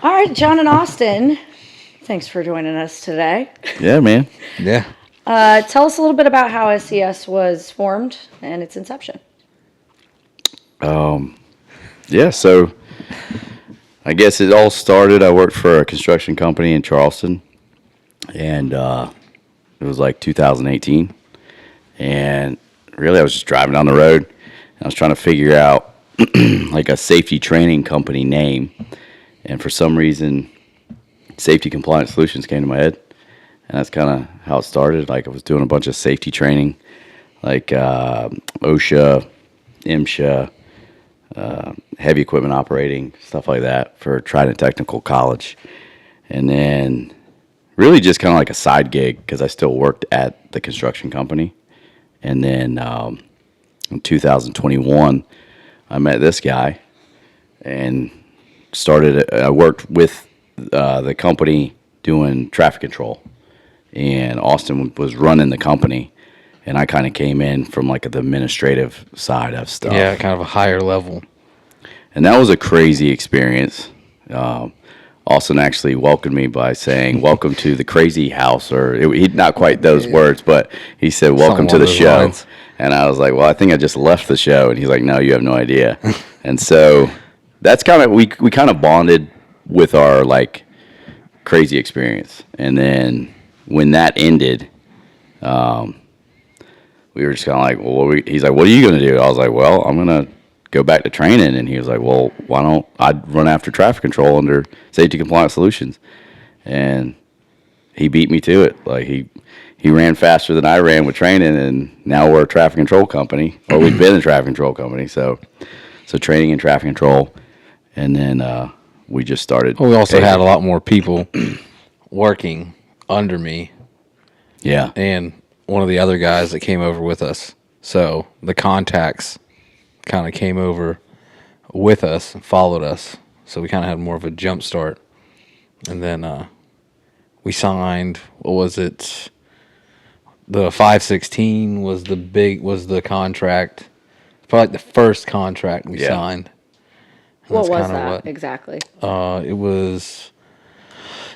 All right, John and Austin, thanks for joining us today. Yeah, man. Yeah. Tell us a little bit about how SCS was formed and its inception. Yeah, so I guess it all started, I worked for a construction company in Charleston, and it was like 2018. And really, I was just driving down the road, and I was trying to figure out like a safety training company name. And for some reason, Safety Compliance Solutions came to my head. And that's kind of how it started. Like, I was doing a bunch of safety training, like OSHA, MSHA, heavy equipment operating, stuff like that for Trident Technical College. And then really just kind of like a side gig because I still worked at the construction company. And then in 2021, I met this guy and I worked with the company doing traffic control. And Austin was running the company, and I kind of came in from like the administrative side of stuff. Yeah, kind of a higher level. And that was a crazy experience. Austin actually welcomed me by saying, "Welcome to the crazy house," or he not quite those words, but he said, "Welcome to the show." Lines. And I was like, "Well, I think I just left the show." And he's like, "No, you have no idea." And so that's kind of we kind of bonded with our like crazy experience. And then when that ended, we were just kind of like, "Well, he's like, what are you going to do?" I was like, "Well, I'm going to go back to training." And he was like, "Well, why don't I run after traffic control under Safety Compliance Solutions?" And he beat me to it. Like he ran faster than I ran with training, and now we're a traffic control company, or we've been a traffic control company. So training and traffic control, and then we just started. Well, we also had a lot more people working under me. Yeah, and one of the other guys that came over with us. So the contacts kind of came over with us and followed us. So we kind of had more of a jump start. And then we signed, what was it? The 516 was the contract. Probably like the first contract we signed. And what was that exactly? It was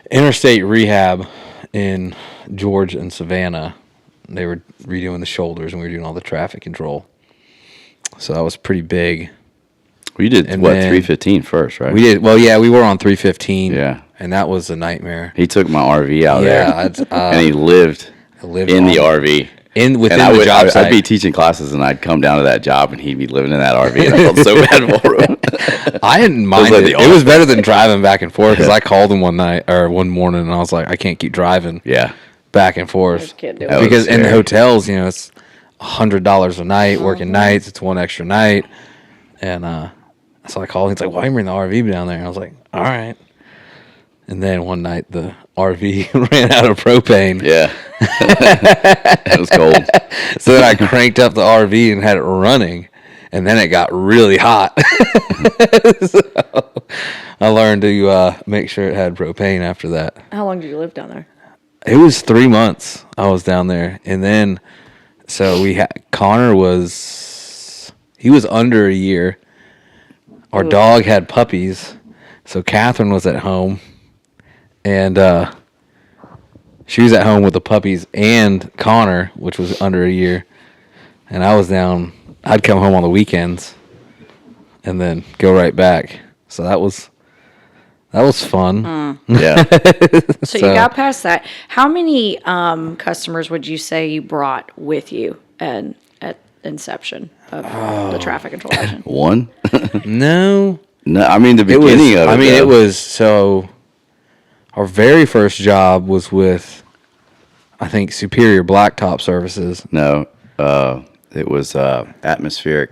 interstate rehab in Georgia and Savannah. They were redoing the shoulders, and we were doing all the traffic control. So that was pretty big. We did, 315 first, right? We did. Well, yeah, we were on 315. Yeah. And that was a nightmare. He took my RV out there, and he lived in the RV. Within the job site. I'd be teaching classes, and I'd come down to that job, and he'd be living in that RV, and I felt so bad for him. I didn't mind it. It was better than driving back and forth, because I called him one morning, and I was like, I can't keep driving back and forth. Because in the hotels, it's $100 a night, working nights. It's one extra night. And so I called him. He's like, "Why are you bringing the RV down there?" And I was like, "All right." And then one night, the RV ran out of propane. Yeah. It was cold. So then I cranked up the RV and had it running. And then it got really hot. So I learned to make sure it had propane after that. How long did you live down there? It was 3 months I was down there. And then, so Connor was under a year. Our dog had puppies. So Catherine was at home. And she was at home with the puppies and Connor, which was under a year. And I was down. I'd come home on the weekends and then go right back. So that was fun. Yeah. So you got past that. How many customers would you say you brought with you at inception of the traffic control division? One? No. I mean, the beginning of it. I mean, it was so. Our very first job was with, I think, Superior Blacktop Services. No, it was atmospheric.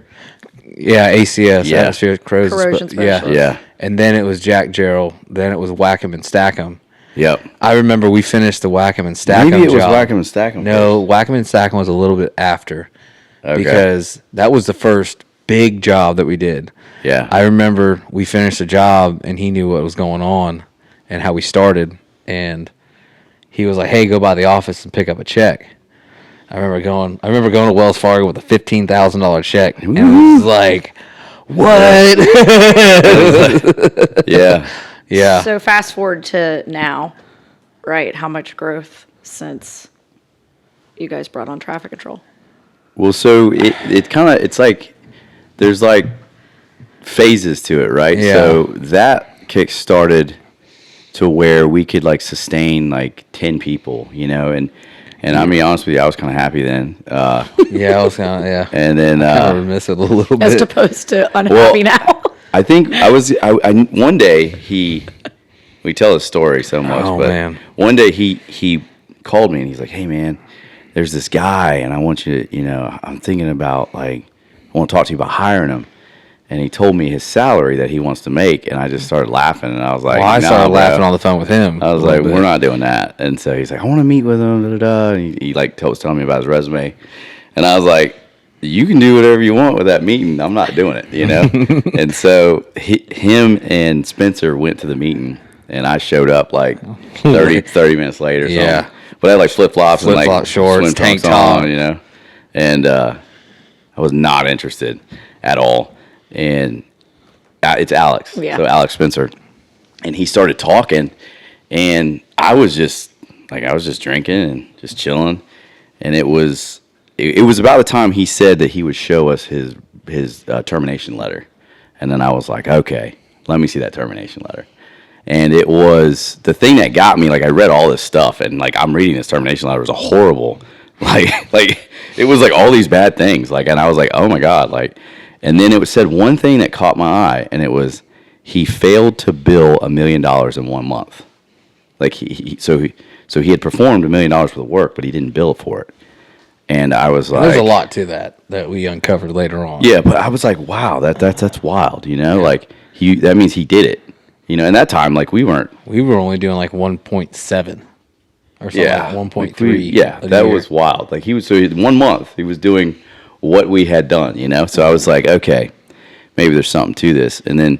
Yeah, ACS, atmospheric corrosion specialist. Yeah. And then it was Jack Gerald. Then it was Wackham and Stackham. Yep. I remember we finished the Wackham and Stackham Maybe it was job. Wackham and Stackham. No, Wackham and Stackham was a little bit after. Okay. Because that was the first big job that we did. Yeah. I remember we finished the job, and he knew what was going on and how we started. And he was like, "Hey, go by the office and pick up a check." I remember going to Wells Fargo with a $15,000 check, and it was like, "What?" Yeah. Yeah. So fast forward to now, right? How much growth since you guys brought on traffic control? Well, so it kind of, it's like, there's like phases to it, right? Yeah. So that kick started to where we could like sustain like 10 people, and I'm be honest with you, I was kind of happy then. Yeah, I was kind of, yeah. And then, I remiss it a little bit. As opposed to unhappy now. I think I one day we tell this story so much, Oh, but man. one day he called me and he's like, "Hey man, there's this guy and I want you to, I'm thinking about like, I want to talk to you about hiring him." And he told me his salary that he wants to make, and I just started laughing, and I was like, Well, I "Nah, started bro." laughing on the phone with him. I was like, "We're not doing that." And so he's like, "I want to meet with him." Da, da, da. And he like was telling me about his resume, and I was like, "You can do whatever you want with that meeting. I'm not doing it, And so him and Spencer went to the meeting, and I showed up like 30 minutes later. Or Yeah. something. But I had like flip flops and like shorts, swim tank trunks top, on, and I was not interested at all. And it's Alex. Yeah. So Alex Spencer. And he started talking, and I was just drinking and just chilling. And it was about the time he said that he would show us his termination letter. And then I was like, okay, let me see that termination letter. And it was the thing that got me. Like, I read all this stuff, and like I'm reading this termination letter. It was a horrible, like it was like all these bad things. Like, and I was like, oh my God, like. And then it said one thing that caught my eye, and it was he failed to bill $1 million in 1 month. Like he had performed $1 million worth of work, but he didn't bill for it. And I was like, There's a lot to that we uncovered later on. Yeah, but I was like, wow, that's wild, Like that means he did it, And that time, like we were only doing like 1.7 or something, like 1.3. Yeah, that was wild. Like in 1 month he was doing what we had done, So I was like, okay, maybe there's something to this. And then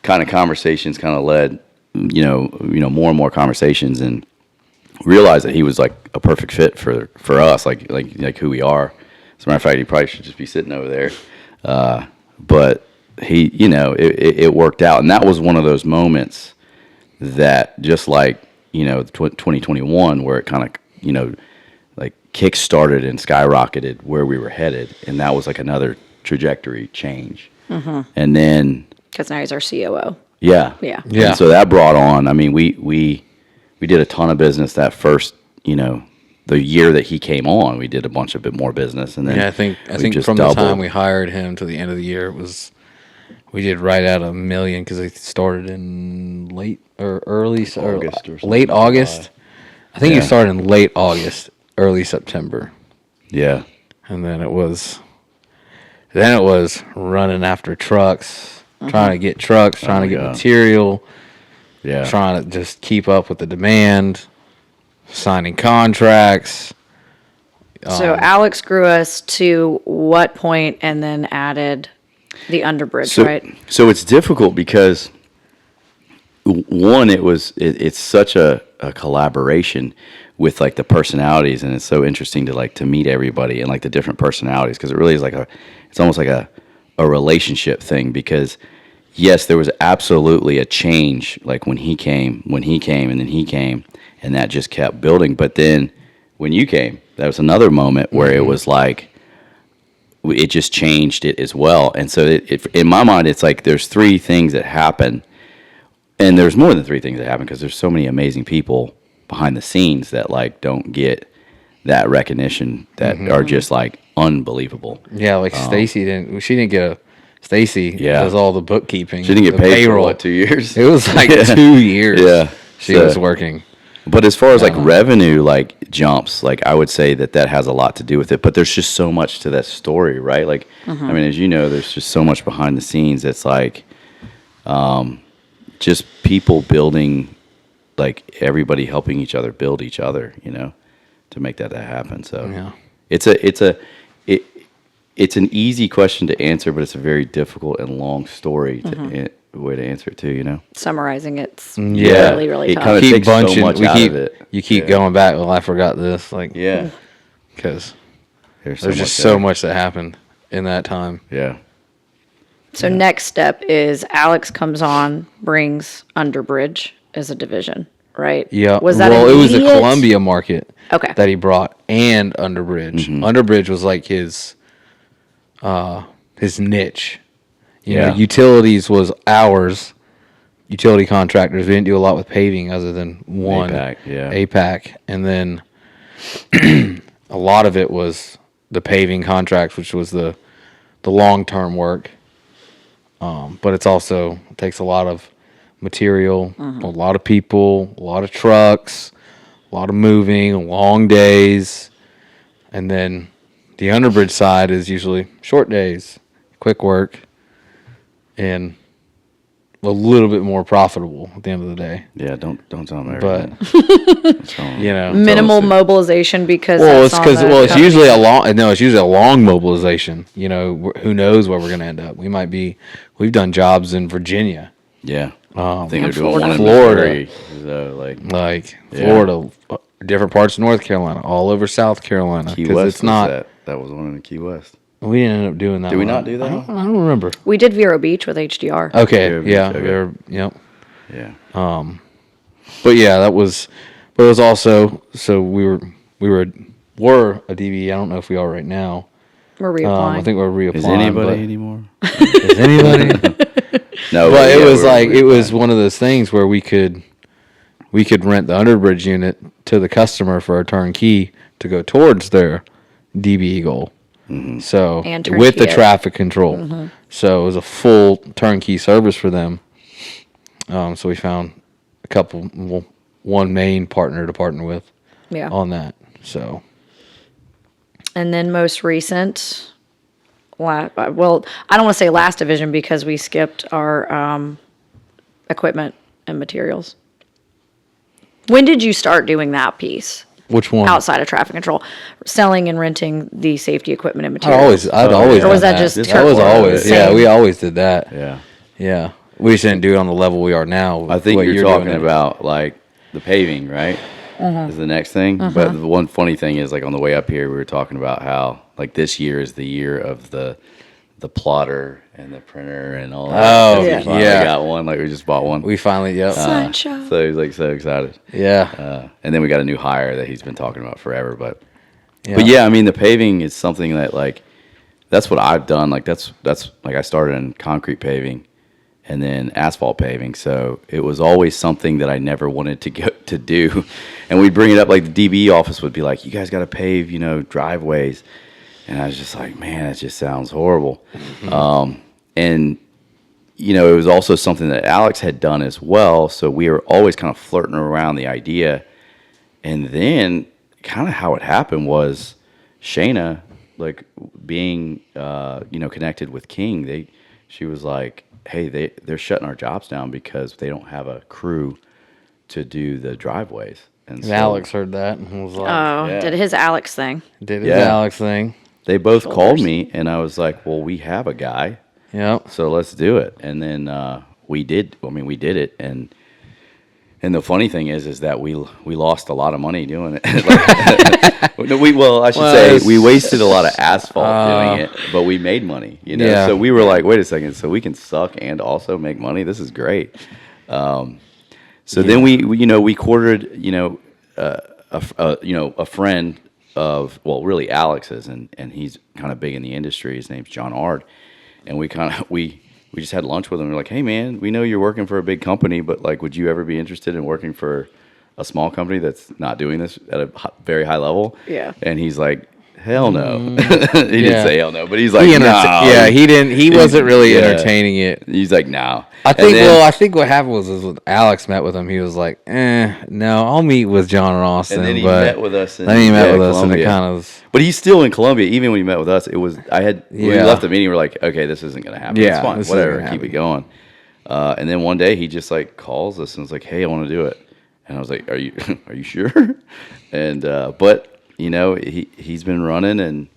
kind of conversations kind of led, more and more conversations, and realized that he was like a perfect fit for us, like who we are. As a matter of fact, he probably should just be sitting over there. But he, it worked out. And that was one of those moments that just like, 2021 where it kind of, like kick-started and skyrocketed where we were headed. And that was like another trajectory change. Mm-hmm. And then... Because now he's our COO. Yeah. Yeah. Yeah. And so that brought on, I mean, we did a ton of business that first, the year that he came on, we did a bit more business. And then I think just from doubled. the time we hired him to the end of the year, we did right at $1 million because it started in late August or late August. I think he started in late August, early September. Yeah. And then it was running after trucks, trying to get trucks, trying to get material, trying to just keep up with the demand, signing contracts. So Alex grew us to what point and then added the Underbridge, right? So it's difficult because one, it's such a collaboration with like the personalities, and it's so interesting to meet everybody and like the different personalities, because it really is like it's almost like a relationship thing, because yes, there was absolutely a change like when he came and then he came, and that just kept building. But then when you came, that was another moment where it was like it just changed it as well. And so in my mind, it's like there's three things that happen, and there's more than three things that happen because there's so many amazing people behind the scenes that like don't get that recognition, that are just like unbelievable. Yeah, like Stacy didn't get Stacy does all the bookkeeping. She didn't get paid payroll. for what, 2 years? It was like 2 years. Yeah. She was working. But as far as like revenue, like jumps, like I would say that has a lot to do with it. But there's just so much to that story, right? Like, I mean, as you know, there's just so much behind the scenes. That's like, just people building, like everybody helping each other build each other, to make that happen. So it's an easy question to answer, but it's a very difficult and long story way to answer it too, Summarizing it's Yeah. really, really It tough. kinda Keep takes so bunching. much out of it. You keep going back. Well, I forgot this. Like, Yeah. because There's there's just so much that happened in that time. Yeah. So next step is Alex comes on, brings Underbridge as a division, right? Yeah. Was that it was the immediate? Columbia market Okay. that he brought and Underbridge. Underbridge was like his niche. You know, utilities was ours. Utility contractors. We didn't do a lot with paving other than one APAC, and then a lot of it was the paving contracts, which was the long-term work. But it takes a lot of material, a lot of people, a lot of trucks, a lot of moving, long days, and then the Underbridge side is usually short days, quick work, and a little bit more profitable at the end of the day. Yeah, don't tell them But everything. you know, Minimal mobilization because it's usually a long mobilization. You know, who knows where we're going to end up? We've done jobs in Virginia. Yeah, I think they're doing Florida. one in Florida. Missouri, so Like Florida, different parts of North Carolina, all over South Carolina. Key West. It's not. That was one in Key West. We didn't end up doing that. Did we one. not do that? I don't remember. We did Vero Beach with HDR. Okay, Vero Beach, yeah, okay. yep. Yeah. But yeah, that was. But it was also so we were a DB. I don't know if we are right now. We're reapplying. I think we're reapplying. Is anybody anymore? Is anybody? No, But yeah, it was we're it was reapplying. one of those things where we could rent the Underbridge unit to the customer for a turnkey to go towards their DB goal. So And with the turnkey it. traffic control, so it was a full turnkey service for them. So we found one main partner to partner with Yeah. on that. So And then most recent, I don't want to say last division because we skipped our equipment and materials. When did you start doing that piece which one? outside of traffic control, selling and renting the safety equipment and materials? I'd always. Or was done that just that was always? same? Yeah, we always did that. Yeah. Yeah, we just didn't do it on the level we are now. I think what you're doing talking it. about like the paving, right? Is the next thing. But the one funny thing is, like on the way up here, we were talking about how like this year is the year of the plotter and the printer and all that. Oh, We yeah. finally yeah. got one. Like we just bought one. We finally, yep. Sideshow. So he's like so excited. Yeah. And then we got a new hire that he's been talking about forever. But Yeah. but yeah, I mean the paving is something that like that's what I've done. Like that's like I started in concrete paving and then asphalt paving. So it was always something that I never wanted to get to do. And we'd bring it up like the DB office would be like, you guys got to pave, driveways. And I was just like, man, that just sounds horrible. And it was also something that Alex had done as well. So we were always kind of flirting around the idea. And then kind of how it happened was Shayna, like being, connected with King, she was like, hey, they're shutting our jobs down because they don't have a crew to do the driveways. And And Alex heard that and was like, Oh, Yeah. did his Alex thing. did his Yeah. Alex thing. they both Shoulders. called me, and I was like, well, we have a guy. Yep. So let's do it. And then we did. I mean, we did it. And the funny thing is that we lost a lot of money doing it. We wasted a lot of asphalt doing it, but we made money. Yeah. So we were like, wait a second. So we can suck and also make money. This is great. Then we quartered a friend of, well, really Alex's, and he's kind of big in the industry. His name's John Ard. And we just had lunch with him. We're like, hey, man, we know you're working for a big company, but like, would you ever be interested in working for a small company that's not doing this at a very high level? Yeah. And he's like, hell no. He didn't say hell no, but he's like, He no. he didn't. He wasn't really Yeah. entertaining it. He's like, no. I think what happened was when Alex met with him, he was like, no, I'll meet with John or Austin. And then he but met with us. Then he met with us, and it Columbia. kind of. But he's still in Columbia. Even when he met with us, we Yeah. left the meeting. We're like, okay, this isn't going to happen. Yeah, It's fine. this isn't Whatever. gonna Keep happen. it going. And then one day he just like calls us and was like, hey, I want to do it. And I was like, are you sure? And but he's been running, and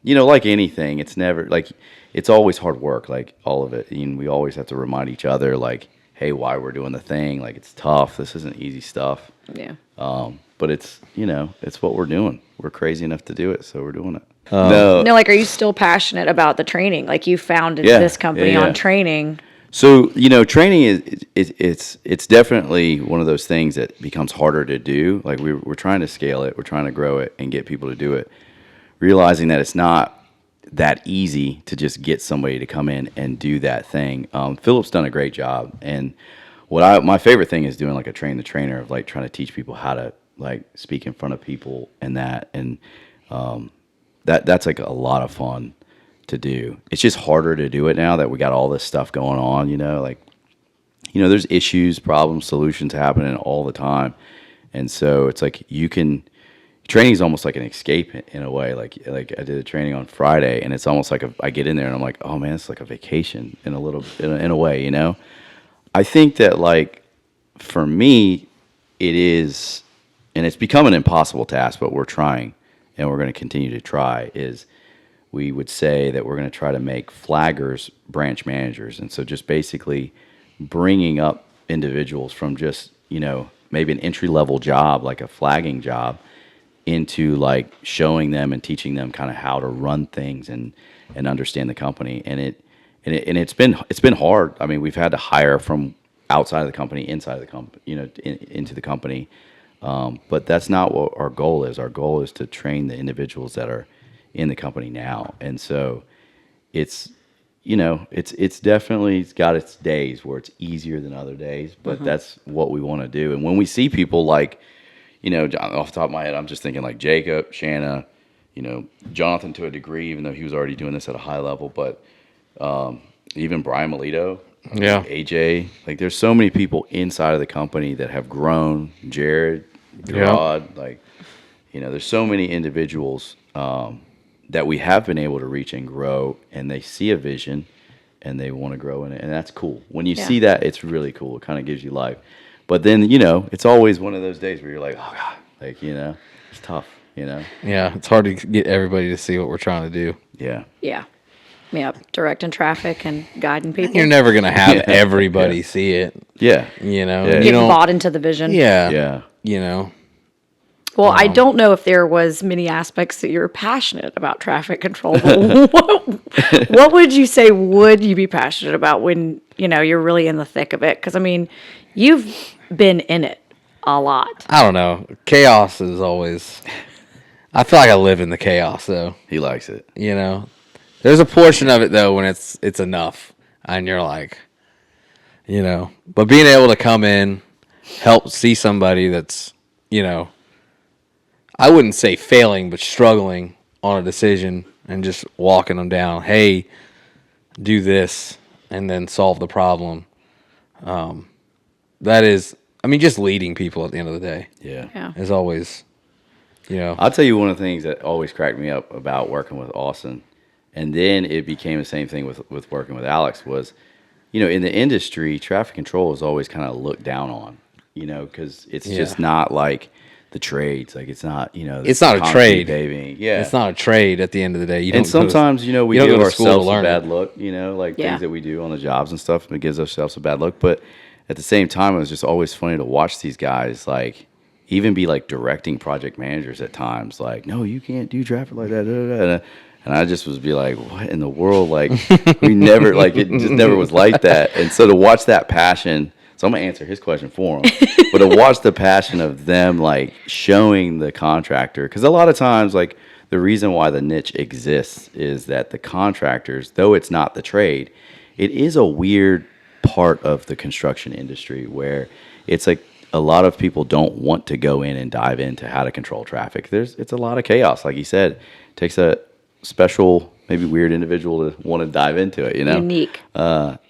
like anything, it's never like it's always hard work. Like all of it. And we always have to remind each other, like, hey, why we're doing the thing. Like it's tough. This isn't easy stuff. Yeah. But it's it's what we're doing. We're crazy enough to do it, so we're doing it. No. No, like, are you still passionate about the training? Like, you founded Yeah, this company yeah, yeah. on training. So, training it's definitely one of those things that becomes harder to do. Like we're trying to scale it, we're trying to grow it and get people to do it, realizing that it's not that easy to just get somebody to come in and do that thing. Philip's done a great job, and my favorite thing is doing like a train the trainer of like trying to teach people how to like speak in front of people and that's like a lot of fun to do. It's just harder to do it now that we got all this stuff going on, there's issues, problems, solutions happening all the time. And so it's like training is almost like an escape in a way. Like I did a training on Friday and it's almost like I get in there and I'm like, oh man, it's like a vacation in a way, I think that like for me, it is, and it's become an impossible task, but we're trying and we're going to continue to try is we would say that we're going to try to make flaggers branch managers. And so just basically bringing up individuals from just, maybe an entry level job, like a flagging job, into like showing them and teaching them kind of how to run things and understand the company. And it's been hard. I mean, we've had to hire from outside of the company, inside of the company, into the company. But that's not what our goal is. Our goal is to train the individuals that are in the company now. And so it's definitely got its days where it's easier than other days, but that's what we want to do. And when we see people like, off the top of my head, I'm just thinking like Jacob, Shanna, Jonathan to a degree, even though he was already doing this at a high level, but even Brian Melito, Yeah. AJ, like there's so many people inside of the company that have grown. Jared, Rod, like, there's so many individuals that we have been able to reach and grow, and they see a vision and they want to grow in it. And that's cool. When you see that, it's really cool. It kind of gives you life. But then, it's always one of those days where you're like, oh God, like, it's tough, Yeah, it's hard to get everybody to see what we're trying to do. Yeah. Yeah. Yep. Directing traffic and guiding people. You're never gonna have everybody see it. Yeah. You Getting don't. bought into the vision. Yeah. Yeah. Well, I don't know if there was many aspects that you're passionate about traffic control. But what would you say would you be passionate about when, you're really in the thick of it? Because, I mean, you've been in it a lot. I don't know. Chaos is always. I feel like I live in the chaos, though. He likes it. There's a portion of it though when it's enough, and you're like, But being able to come in, help see somebody that's, I wouldn't say failing, but struggling on a decision, and just walking them down. Hey, do this, and then solve the problem. That is, just leading people at the end of the day. Yeah. Is always, I'll tell you one of the things that always cracked me up about working with Austin, and then it became the same thing with working with Alex was, in the industry, traffic control is always kind of looked down on, because it's just not like the trades. Like it's not, it's not a trade. Paving. Yeah. It's not a trade at the end of the day. And sometimes, we don't give go to school to ourselves a learn bad it. look, like things that we do on the jobs and stuff, and it gives ourselves a bad look. But at the same time, it was just always funny to watch these guys, like, even be like directing project managers at times, like, no, you can't do traffic like that. Da, da, da. And I just was be like, what in the world? Like, we never, like, it just never was like that. And so to watch that passion, so I'm going to answer his question for him, but to watch the passion of them, like, showing the contractor, because a lot of times, like, the reason why the niche exists is that the contractors, though it's not the trade, it is a weird part of the construction industry where it's like a lot of people don't want to go in and dive into how to control traffic. It's a lot of chaos. Like you said, it takes a special, maybe weird individual to want to dive into it, Unique.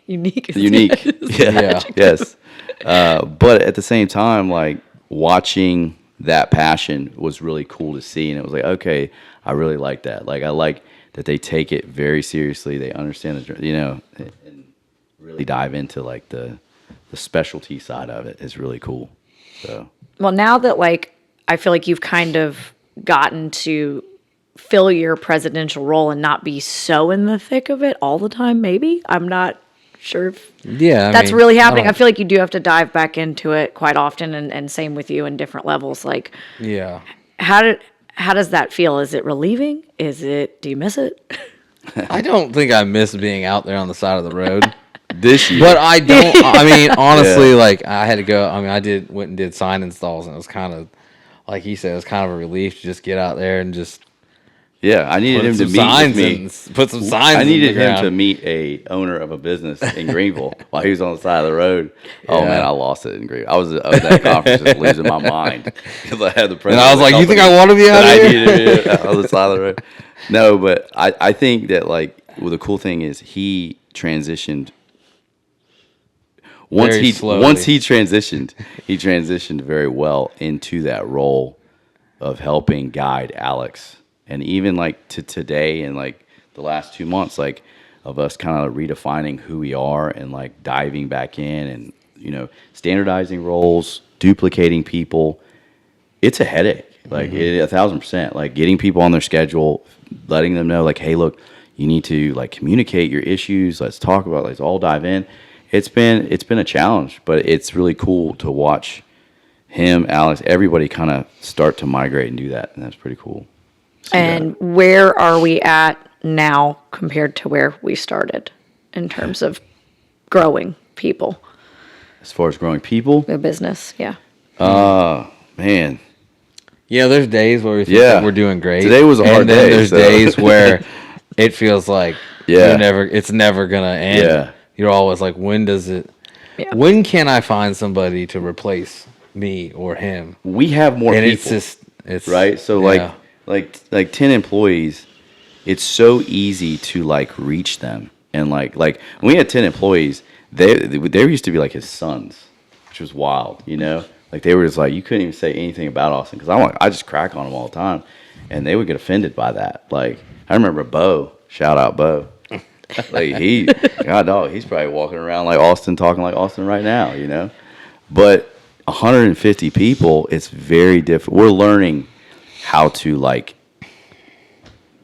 Unique. Unique. Yeah. Yes. But at the same time, like, watching that passion was really cool to see. And it was like, okay, I really like that. Like, I like that they take it very seriously. They understand, and really dive into, like, the specialty side of it is really cool. So. Well, now that, like, I feel like you've kind of gotten to fill your presidential role and not be so in the thick of it all the time, maybe. I'm not sure if that's really happening. I feel like you do have to dive back into it quite often, and same with you in different levels. Like, yeah. How How does that feel? Is it relieving? Do you miss it? I don't think I miss being out there on the side of the road. This year. But I don't. I mean, honestly, Yeah. like I had to go. I mean, went and did sign installs, and it was kind of, like he said, it was kind of a relief to just get out there and just Yeah, I needed put him to some meet with signs me. and put some signs. I needed in the him ground. to meet a owner of a business in Greenville while he was on the side of the road. Oh Yeah. man, I lost it in Greenville. I was at that conference just losing my mind because I had the president. And I was of the like, "You think company I want to be out that I here?" needed on the side of the road. No, but I think that like the cool thing is he transitioned. Very slowly. Once he transitioned very well into that role of helping guide Alex, and even like to today and like the last 2 months, like of us kind of redefining who we are and like diving back in and standardizing roles, duplicating people. It's a headache, like 1,000%. Like getting people on their schedule, letting them know like, hey, look, you need to like communicate your issues. Let's talk about. Let's all dive in. It's been a challenge, but it's really cool to watch him, Alex, everybody kind of start to migrate and do that, and that's pretty cool. See And that. where are we at now compared to where we started in terms of growing people, As far as growing people, the business? Yeah. man, Yeah, there's days where we think Yeah. that we're doing great. Today was a hard and then day, there's so. days where it feels like Yeah. it's never gonna end. Yeah. You're always like, when does it? Yeah. When can I find somebody to replace me or him? we have more And people, it's right? So yeah. like 10 employees, it's so easy to like reach them, and like when we had 10 employees, they used to be like his sons, which was wild, Like they were just like, you couldn't even say anything about Austin because I just crack on them all the time, and they would get offended by that. Like I remember Bo, shout out Bo, like God dog, he's probably walking around like Austin, talking like Austin right now, But 150 people, it's very different. We're learning how to like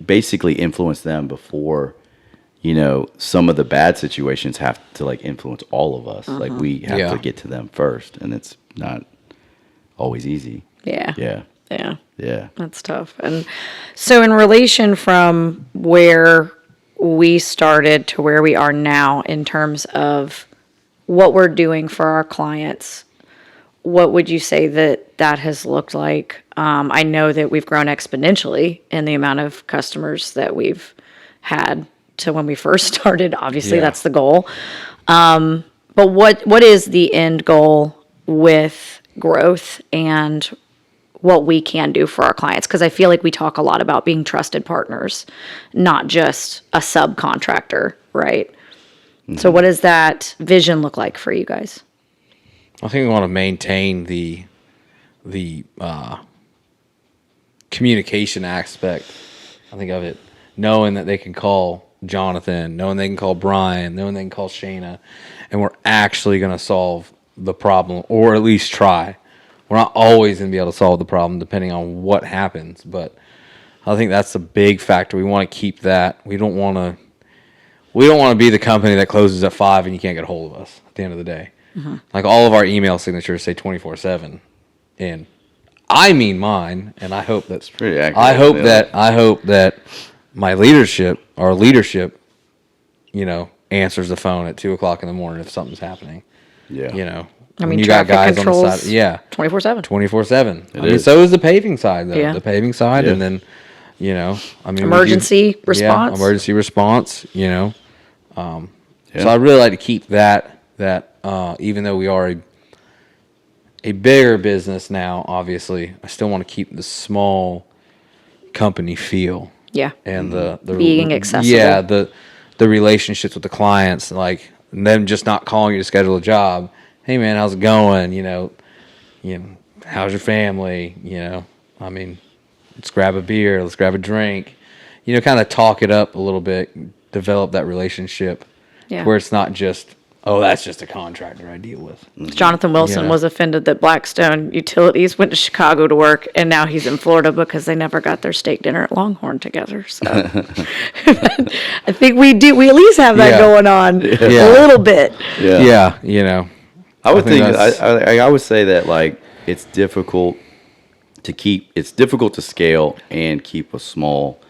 basically influence them before some of the bad situations have to like influence all of us. Like we have Yeah. to get to them first, and it's not always easy. Yeah. Yeah. Yeah. Yeah. That's tough. And so, in relation from where we started to where we are now, in terms of what we're doing for our clients, what would you say that has looked like? I know that we've grown exponentially in the amount of customers that we've had to when we first started. Obviously, Yeah. that's the goal. But what is the end goal with growth and what we can do for our clients? Because I feel like we talk a lot about being trusted partners, not just a subcontractor, right? Mm-hmm. So what does that vision look like for you guys? I think we want to maintain the communication aspect. I think of it, knowing that they can call Jonathan, knowing they can call Brian, knowing they can call Shayna, and we're actually going to solve the problem, or at least try. We're not always going to be able to solve the problem depending on what happens, but I think that's a big factor. We want to keep that. We don't want to be the company that closes at 5 and you can't get a hold of us at the end of the day. Mm-hmm. Like all of our email signatures say 24/7, and I mean mine, and I hope that's pretty accurate, I hope yeah. that my leadership, answers the phone at 2:00 in the morning if something's happening. Yeah. I when mean, you got traffic guys on the controls side, yeah, 24/7. 24/7. I mean, is. so is the paving side though. Yeah. The paving side, Yeah. and then I mean, Emergency response. Yeah, emergency response. Yeah. So I really like to keep that even though we are a bigger business now, obviously, I still want to keep the small company feel Yeah. and the Being accessible. Yeah, the relationships with the clients, like them just not calling you to schedule a job. Hey man, how's it going? How's your family? I mean, let's grab a beer, let's grab a drink. Kind of talk it up a little bit, develop that relationship Yeah. where it's not just, oh, that's just a contractor I deal with. Jonathan Wilson Yeah. was offended that Blackstone Utilities went to Chicago to work, and now he's in Florida because they never got their steak dinner at Longhorn together. So I think we at least have that Yeah. going on Yeah. a little bit. Yeah, I would think think that's- I would say that like it's difficult it's difficult to scale and keep a small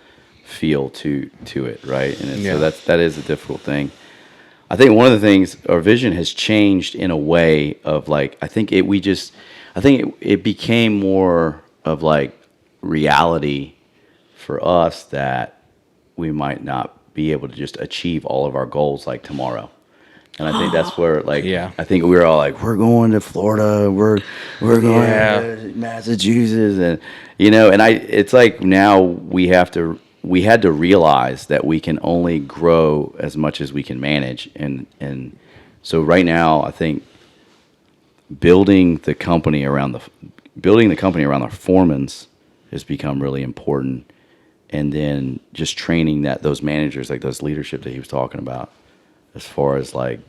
feel to it, right? And Yeah. so that is a difficult thing. I think one of the things, our vision has changed in a way of like, I think it became more of like reality for us that we might not be able to just achieve all of our goals like tomorrow. And I think that's where, like, Yeah. I think we were all like, we're going to Florida, we're going Yeah. to Massachusetts, and it's like now we had to realize that we can only grow as much as we can manage, and so right now I think building the company around the foremans has become really important, and then just training those managers, like those leadership that he was talking about, as far as like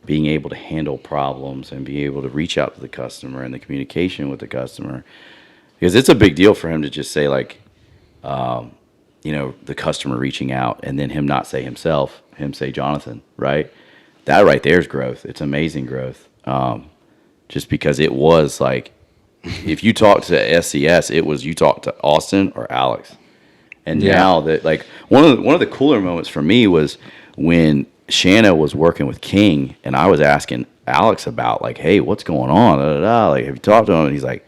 being able to handle problems and be able to reach out to the customer and the communication with the customer, because it's a big deal for him to just say like, the customer reaching out and then him not say himself, him say Jonathan, right? That right there is growth. It's amazing growth. Just because it was like, if you talk to SCS, it was you talk to Austin or Alex. And Yeah. now that, like, one of the cooler moments for me was when Shanna was working with King, and I was asking Alex about like, hey, what's going on? Da, da, da. Like, have you talked to him? And he's like,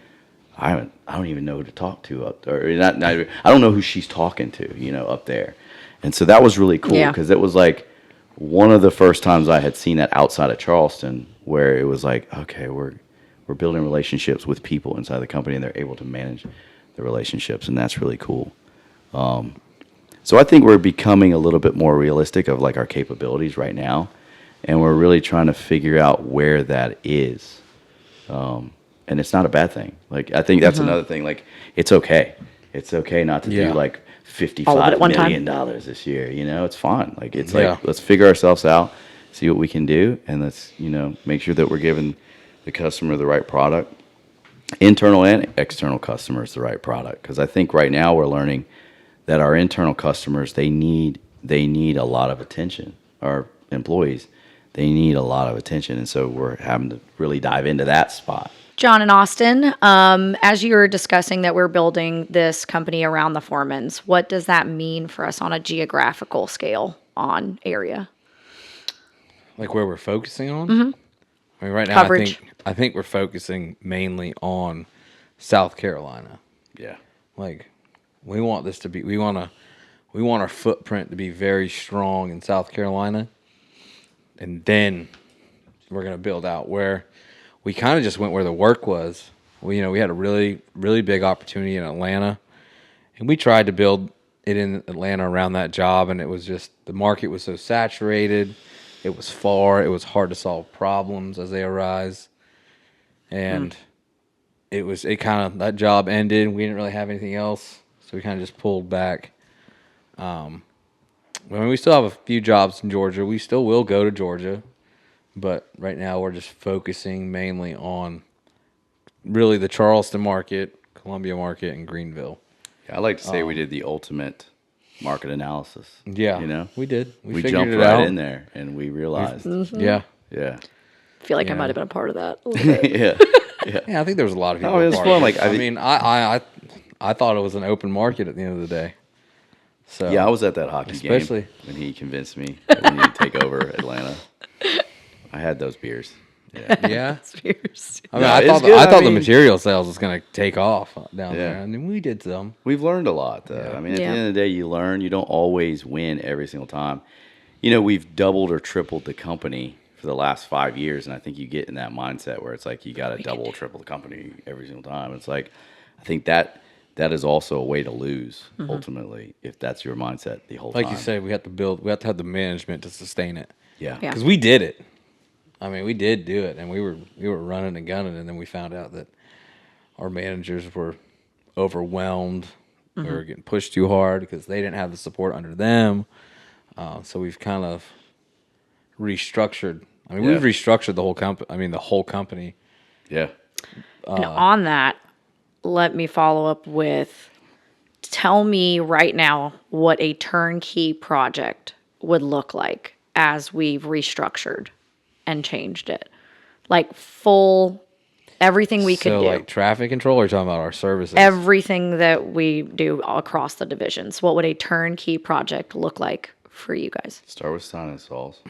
I don't even know who to talk to up there. I don't know who she's talking to, up there. And so that was really cool, Yeah. because it was like one of the first times I had seen that outside of Charleston, where it was like, okay, we're building relationships with people inside the company, and they're able to manage the relationships, and that's really cool. So I think we're becoming a little bit more realistic of like our capabilities right now, and we're really trying to figure out where that is. And it's not a bad thing. Like, I think that's another thing. Like, it's okay. It's okay not to Yeah. do like All of it $55 at one time. million this year. It's fine. Like, it's Yeah. like, let's figure ourselves out, see what we can do, and let's, make sure that we're giving the customer the right product, internal and external customers the right product. Because I think right now we're learning that our internal customers, they need a lot of attention. Our employees, they need a lot of attention, and so we're having to really dive into that spot. John and Austin, as you were discussing that we're building this company around the foremans, what does that mean for us on a geographical scale on area? Like where we're focusing on? I mean, right now, Coverage. I think we're focusing mainly on South Carolina. Yeah. Like, we want our footprint to be very strong in South Carolina, and then we're gonna build out where we kind of just went where the work was. We had a really, really big opportunity in Atlanta, and we tried to build it in Atlanta around that job, and it was just, the market was so saturated. It was far. It was hard to solve problems as they arise, and that job ended. We didn't really have anything else, so we kind of just pulled back. I mean, we still have a few jobs in Georgia. We still will go to Georgia, but right now we're just focusing mainly on really the Charleston market, Columbia market, and Greenville. I like to say we did the ultimate market analysis. Yeah, we did. We figured jumped it right out. in there, and we realized. Yeah. Yeah. I feel like I Yeah. might have been a part of that a little bit. Yeah. Yeah, I think there was a lot of people. Oh, it was part of fun. it. Like, I mean, I thought it was an open market at the end of the day. So Yeah, I was at that hockey Especially- game when he convinced me that we need to take over Atlanta. I had those beers. Yeah. Yeah. Fierce. I mean, No, I it's thought good. I thought I the mean- material sales was going to take off down Yeah. there. I mean, we did some. We've learned a lot, though. I mean, at Yeah. the end of the day, you learn. You don't always win every single time. We've doubled or tripled the company for the last 5 years, and I think you get in that mindset where it's like you got to double or triple the company every single time. It's like, I think that is also a way to lose ultimately if that's your mindset the whole Like time. you said, we have to have the management to sustain it. Yeah. Yeah. Because we did it. I mean, we did do it, and we were running and gunning, and then we found out that our managers were overwhelmed. We were getting pushed too hard because they didn't have the support under them. So we've kind of restructured. I mean, we've Yeah. restructured the whole company. I mean, the whole company. Yeah. And on that, let me follow up with, tell me right now what a turnkey project would look like as we've restructured and changed it. Like full Everything we could So do. like traffic control, or you're talking about our services? Everything that we do across the divisions. What would a turnkey project look like for you guys? Start with sign installs.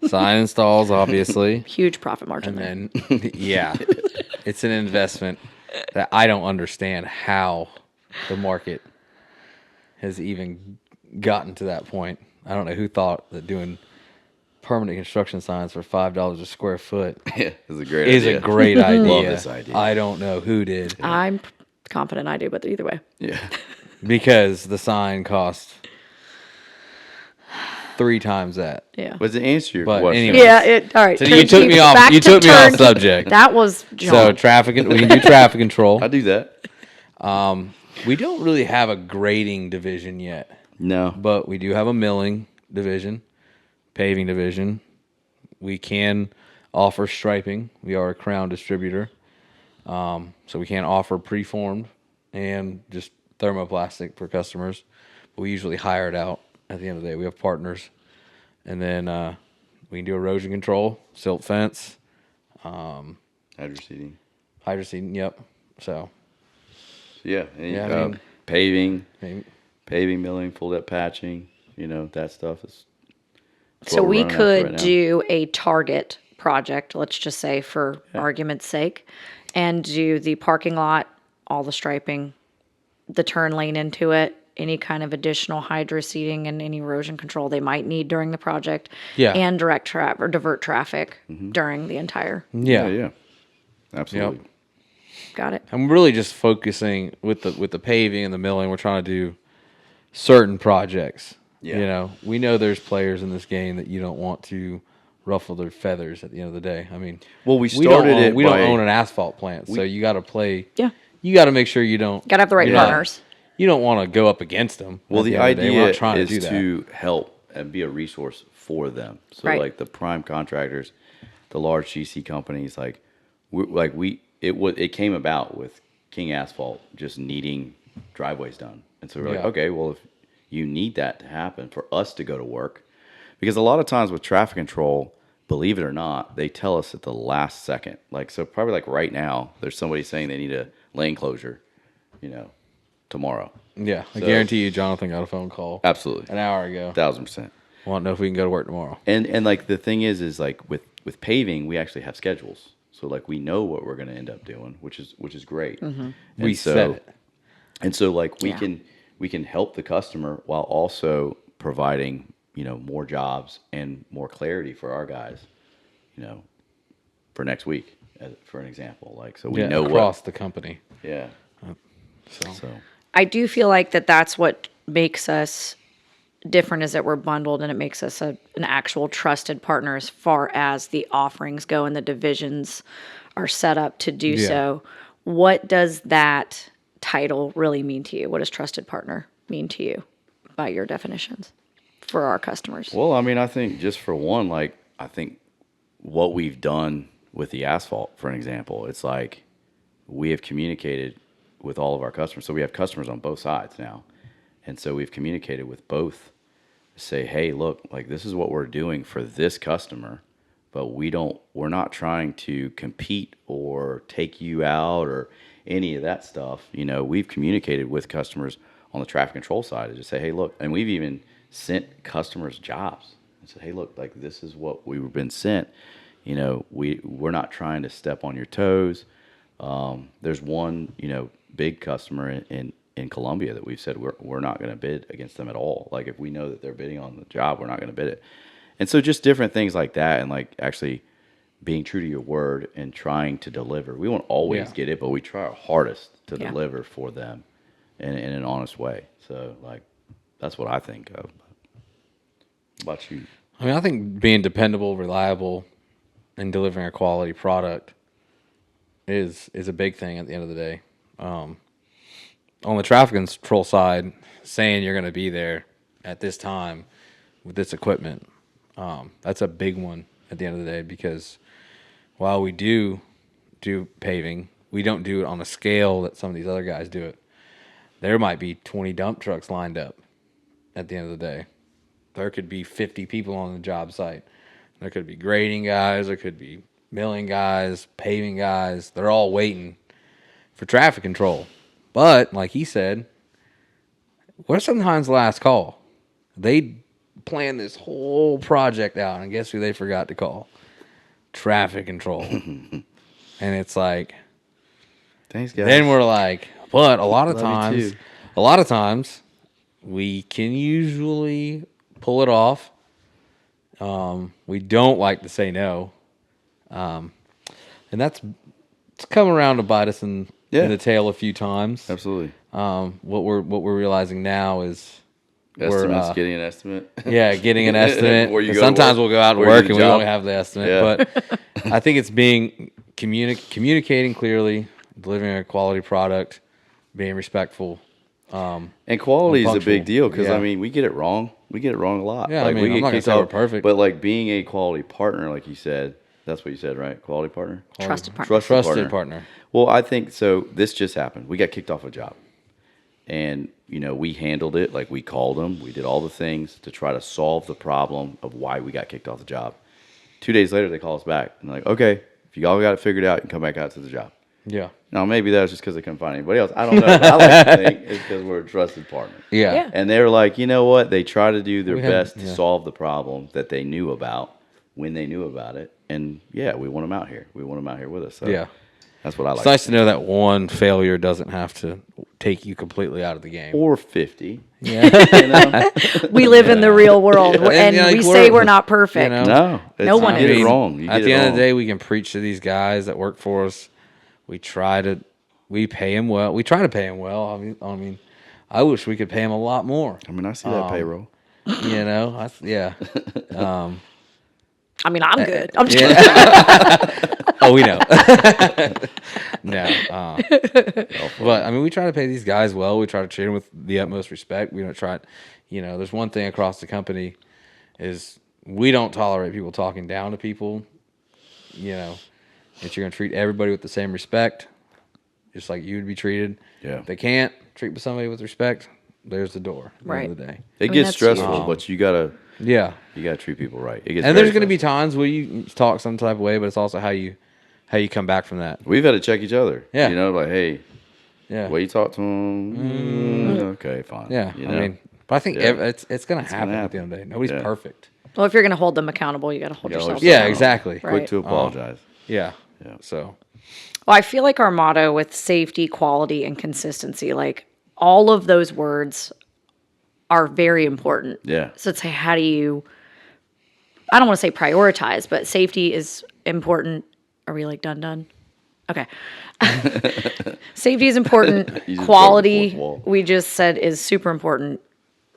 Sign installs, obviously. Huge profit margin And there. then, yeah, it's an investment that I don't understand how the market has even gotten to that point. I don't know who thought that doing permanent construction signs for $5 a square foot Yeah, it's a great is idea. a great idea. Love this idea. I don't know who did, I'm confident I do, but either way. Yeah. because the sign costs 3 times that. Yeah. Was to answer your But question? anyway. Yeah, all right. So you took me off. Back You to took me off turnkey. subject. That was So John. traffic, we can do traffic control. I do that. We don't really have a grading division yet, No. but we do have a milling division, paving division. We can offer striping. We are a crown distributor, so we can offer preformed and just thermoplastic for customers. But we usually hire it out at the end of the day. We have partners, and then we can do erosion control, silt fence, Hydro seeding. hydro seeding. Yep. So Yeah. And, Yeah, I mean- paving, maybe. paving, milling, full depth patching. That stuff is. that's So what we're we running after could right now. do a target project, let's just say for argument's sake, and do the parking lot, all the striping, the turn lane into it, any kind of additional hydro seeding and any erosion control they might need during the project. Yeah. And divert traffic during the entire. Yeah. Yeah. Absolutely. Got it. I'm really just focusing with the paving and the milling. We're trying to do certain projects. Yeah. We know there's players in this game that you don't want to ruffle their feathers at the end of the day. I mean, Well, we we started don't own, it we by- don't own an asphalt plant, so you got to play. Yeah. You got to make sure you don't. Got to have the right you're not- partners. You don't want to go up against them. Well, at the end of day. We're idea not trying is to do that. to help and be a resource for them. So, Right. like the prime contractors, the large GC companies, it came about with King Asphalt just needing driveways done, and so we're like, Yeah. okay, well, if you need that to happen for us to go to work, because a lot of times with traffic control, believe it or not, they tell us at the last second. Like, so probably like right now, there's somebody saying they need a lane closure, tomorrow. Yeah, I So- guarantee you, Jonathan got a phone call Absolutely, an hour ago. 1,000%. Want to know if we can go to work tomorrow. And like the thing is like with paving, we actually have schedules. So like we know what we're going to end up doing, which is great. And We so, said it. And so like we Yeah. can help the customer while also providing, more jobs and more clarity for our guys, for next week, for an example. Like, so we Yeah, know across the company. yeah. So I do feel like that's what makes us different, is that we're bundled, and it makes us an actual trusted partner as far as the offerings go and the divisions are set up to do Yeah. so. What does that title really mean to you? What does trusted partner mean to you by your definitions for our customers? Well, I mean, I think just for one, like, I think what we've done with the asphalt, for an example, it's like we have communicated with all of our customers. So we have customers on both sides now. And so we've communicated with both to say, hey, look, like this is what we're doing for this customer, but we're not trying to compete or take you out or any of that stuff. We've communicated with customers on the traffic control side to just say, hey, look, and we've even sent customers jobs and said, hey, look, like this is what we've been sent. We're not trying to step on your toes. There's one, big customer in Columbia that we've said we're not going to bid against them at all. Like if we know that they're bidding on the job, we're not going to bid it. And so just different things like that, and like actually being true to your word and trying to deliver. We won't always Yeah. get it, but we try our hardest to Yeah. deliver for them in an honest way. So like that's what I think of. How about you? I mean, I think being dependable, reliable, and delivering a quality product is a big thing at the end of the day. On the traffic control side, saying you're going to be there at this time with this equipment, that's a big one at the end of the day, because while we do paving, we don't do it on a scale that some of these other guys do it. There might be 20 dump trucks lined up at the end of the day. There could be 50 people on the job site. There could be grading guys. There could be milling guys, paving guys, they're all waiting for traffic control. But like he said, we're sometimes the last call. They plan this whole project out, and guess who they forgot to call? Traffic control. And it's like, Thanks, guys. then we're like, but a lot of Love you times, we can usually pull it off. We don't like to say no. And it's come around to bite us in the tail a few times. Absolutely. What we're realizing now is Estimates, getting an estimate. yeah, getting an estimate. Before you go to Sometimes work, we'll go out and before you work do and the we job. don't have the estimate. Yeah. But I think it's being communicating clearly, delivering a quality product, being respectful. And quality is a punctual. big deal because Yeah. I mean we get it wrong. We get it wrong a lot. Yeah, I mean, we I'm get not gonna kicked say we're off, perfect. but like being a quality partner, like you said, that's what you said, right? Quality partner, Trusted partner. Trusted partner. Well, I think so. This just happened. We got kicked off a job, and we handled it. Like we called them. We did all the things to try to solve the problem of why we got kicked off the job. 2 days later, they call us back and they're like, okay, if you all got it figured out, you can come back out to the job. Yeah. Now, maybe that was just because they couldn't find anybody else. I don't know. I like to think it's because we're a trusted partner. Yeah. Yeah. And they were like, you know what? They try to do their We had- best to yeah. solve the problem that they knew about when they knew about it. And yeah, we want them out here. We want them out here with us. So Yeah. that's what I like. It's nice to know that one failure doesn't have to take you completely out of the game. Or 50. Yeah. We live in the real world, And, and like, we say we're- we're not perfect. you know, No. No one you get is. it wrong. You At get the it end of wrong. the day, we can preach to these guys that work for us. We pay them well. We try to pay them well. I mean, I wish we could pay them a lot more. I mean, I see that payroll. Yeah. I mean, I'm good. I'm just Oh, we know. No. But I mean, we try to pay these guys well. We try to treat them with the utmost respect. We don't try. There's one thing across the company is we don't tolerate people talking down to people. That you're going to treat everybody with the same respect, just like you would be treated. Yeah. If they can't treat somebody with respect, there's the door at the end of the day. It mean, gets that's stressful, huge. but you gotta treat people right. It gets And very there's going to be stressful. times where you talk some type of way, but it's also how you come back from that. We've had to check each other. Yeah. Like, hey, Yeah. way you talk to them. Okay, fine. Yeah. You I know? mean, but I think Yeah. it's going to happen at the end of the day. Nobody's Yeah. perfect. well, if you're going to hold them accountable, you got to hold You gotta hold yourself. yourself Yeah, accountable. exactly. Right. Quick to apologize. Yeah. Yeah. So, Well, I feel like our motto with safety, quality, and consistency, like all of those words are very important. Yeah. So it's how do you, I don't want to say prioritize, but safety is important. Are we like done? Okay. Safety is important. You just broke the Quality, fourth wall. we just said, is super important.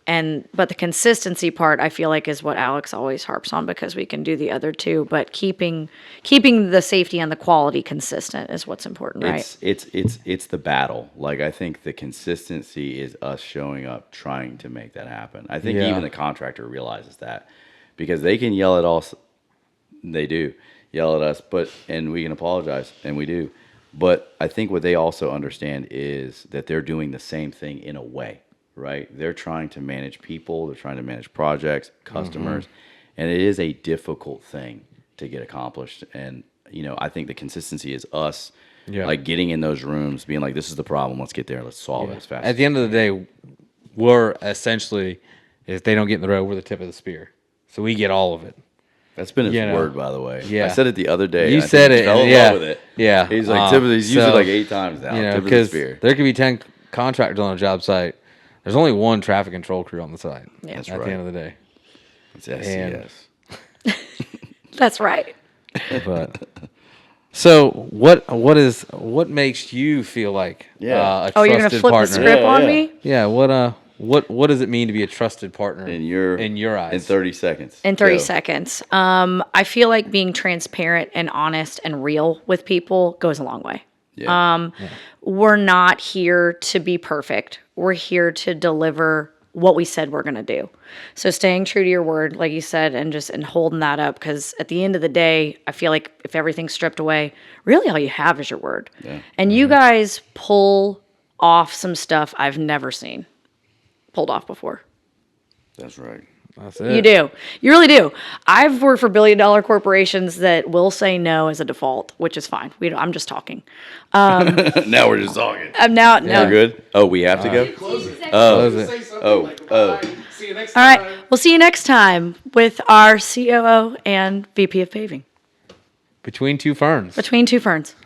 But the consistency part, I feel like, is what Alex always harps on because we can do the other two. But keeping the safety and the quality consistent is what's important, right? It's the battle. Like I think the consistency is us showing up, trying to make that happen. I think Yeah. even the contractor realizes that because they can yell at us. They do yell at us, and we can apologize, and we do. But I think what they also understand is that they're doing the same thing in a way, right? They're trying to manage people. They're trying to manage projects, customers, and it is a difficult thing to get accomplished. And I think the consistency is us. Yeah. Like getting in those rooms, being like, this is the problem. Let's get there. Let's solve it as fast. at the end of the day, we're essentially, if they don't get in the road, we're the tip of the spear. So we get all of it. That's been his you know. word, by the way. Yeah. I said it the other day. You I think said he it, Fell in yeah. love with it. Yeah. He's like, tip of the, he's used it so, like 8 times now. Tip of the Because spear. there could be 10 contractors on a job site. There's only one traffic control crew on the site. Yeah. That's At right. the end of the day. It's and- SCS. That's right. But so what makes you feel like Yeah. a Oh, you're gonna trusted flip partner? the script Yeah, on yeah. me Yeah. What does it mean to be a trusted partner In your eyes? In 30 seconds. in 30 Go. seconds. I feel like being transparent and honest and real with people goes a long way. Yeah. We're not here to be perfect. We're here to deliver what we said we're going to do. So staying true to your word, like you said, and holding that up. Because at the end of the day, I feel like if everything's stripped away, really all you have is your word. Yeah. And you guys pull off some stuff I've never seen pulled off before. That's right. That's it. You do. You really do. I've worked for billion-dollar corporations that will say no as a default, which is fine. I'm just talking. Now we're just talking. Now, We're good. Oh, we have to go. Close it. Close Just it. say something Oh, like, oh. "Bye. See you next All time." right. We'll see you next time with our COO and VP of Paving. Between two ferns. Between two ferns.